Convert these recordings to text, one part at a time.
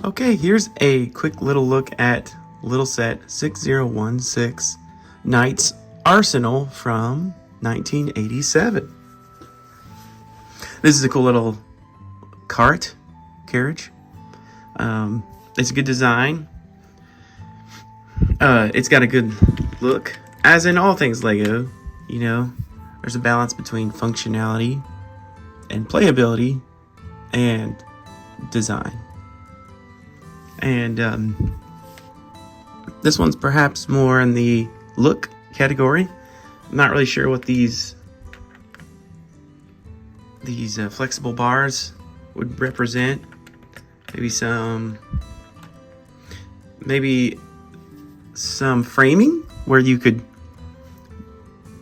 Okay, here's a quick little look at little set 6016 Knights Arsenal from 1987. This is a cool little carriage. It's a good design. It's got a good look. As in all things Lego, you know, there's a balance between functionality and playability and design. And this one's perhaps more in the look category. I'm not really sure what these flexible bars would represent. Maybe some framing where you could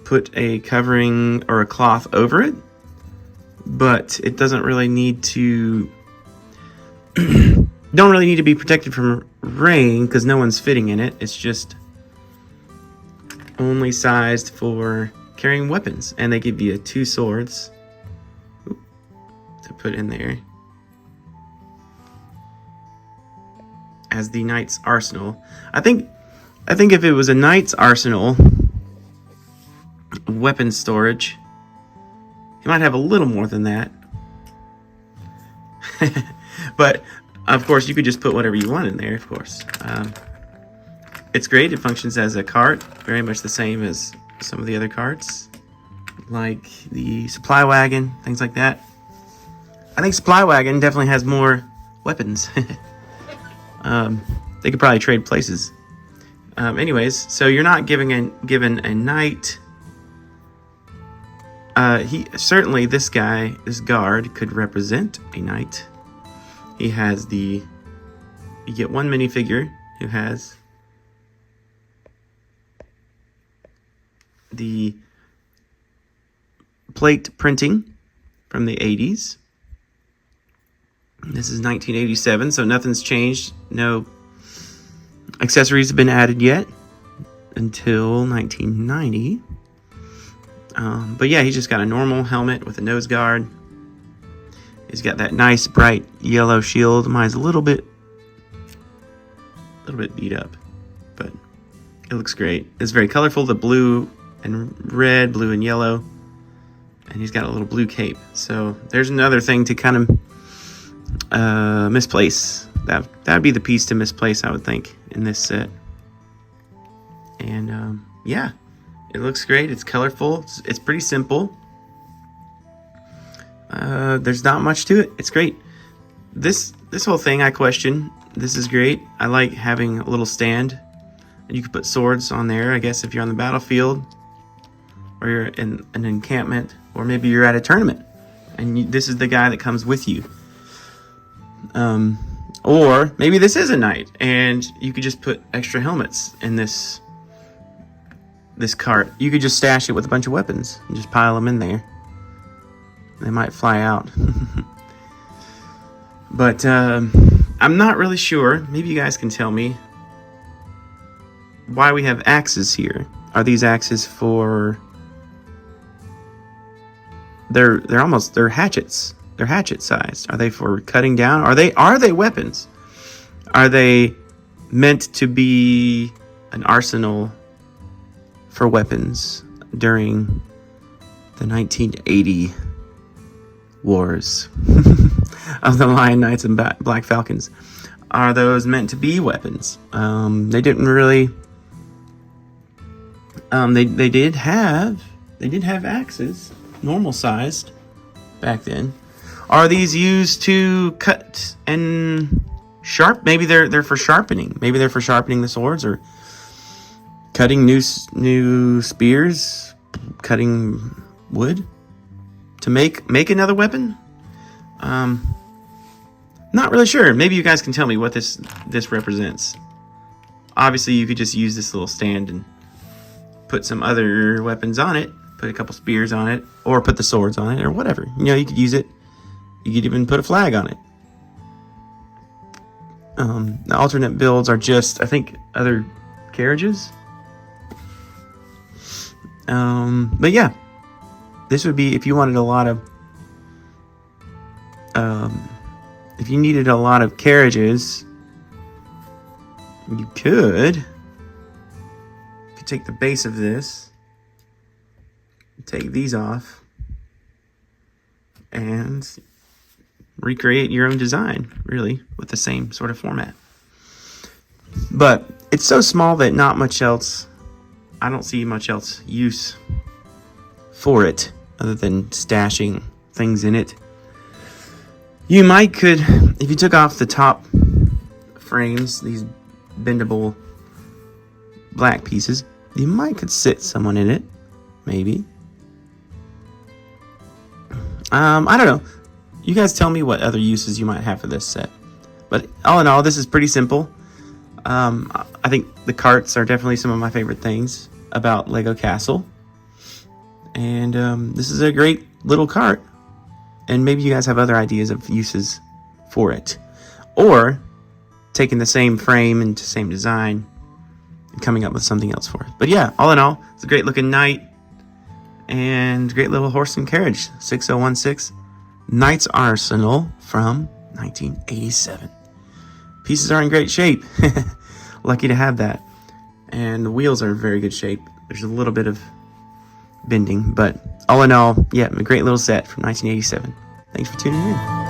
put a covering or a cloth over it, but it doesn't really need to don't really need to be protected from rain because no one's fitting in it. It's just only sized for carrying weapons, and they give you 2 swords to put in there as the Knight's Arsenal. I think if it was a Knight's Arsenal weapon storage, you might have a little more than that. But of course, you could just put whatever you want in there, of course. It's great. It functions as a cart, very much the same as some of the other carts, like the supply wagon, things like that. I think supply wagon definitely has more weapons. They could probably trade places. Anyways, so you're not given a knight. Certainly this guard could represent a knight. He has you get one minifigure who has the plate printing from the 80s. This is 1987, so nothing's changed. No accessories have been added yet until 1990. But yeah, he's just got a normal helmet with a nose guard. He's got that nice bright yellow shield. Mine's a little bit beat up, but it looks great. It's very colorful, the blue and red, blue and yellow. And he's got a little blue cape. So there's another thing to kind of misplace. That would be the piece to misplace, I would think, in this set. And yeah, it looks great. It's colorful. It's pretty simple. There's not much to it. It's great. This whole thing I question. This is great. I like having a little stand. You could put swords on there, I guess, if you're on the battlefield, or you're in an encampment, or maybe you're at a tournament, and this is the guy that comes with you. Or maybe this is a knight, and you could just put extra helmets in this cart. You could just stash it with a bunch of weapons and just pile them in there. They might fly out. But I'm not really sure. Maybe you guys can tell me why we have axes here. Are these axes for... They're hatchets. They're hatchet sized. Are they for cutting down? Are they weapons? Are they meant to be an arsenal for weapons during the 1980 wars of the Lion Knights and Black Falcons? Are those meant to be weapons? They didn't really. They did have axes, normal sized, back then. Are these used to cut and sharp? Maybe they're for sharpening. Maybe they're for sharpening the swords, or cutting new spears, cutting wood to make another weapon. Not really sure. Maybe you guys can tell me what this represents. Obviously, you could just use this little stand and put some other weapons on it. Put a couple spears on it, or put the swords on it, or whatever. You know, you could use it. You could even put a flag on it. The alternate builds are just, I think, other carriages. But yeah, this would be if you wanted a lot of, if you needed a lot of carriages you could take the base of this, take these off, and recreate your own design, really, with the same sort of format. But it's so small that not much else, I don't see much else use for it other than stashing things in it. You could, if you took off the top frames, these bendable black pieces, you could sit someone in it, maybe. I don't know. You guys tell me what other uses you might have for this set. But all in all, this is pretty simple. I think the carts are definitely some of my favorite things about Lego Castle. And this is a great little cart. And maybe you guys have other ideas of uses for it. Or taking the same frame and same design and coming up with something else for it. But yeah, all in all, it's a great looking knight. And great little horse and carriage. 6016 Knight's Arsenal from 1987. Pieces are in great shape. Lucky to have that. And the wheels are in very good shape. There's a little bit of bending, but all in all, yeah, a great little set from 1987. Thanks for tuning in.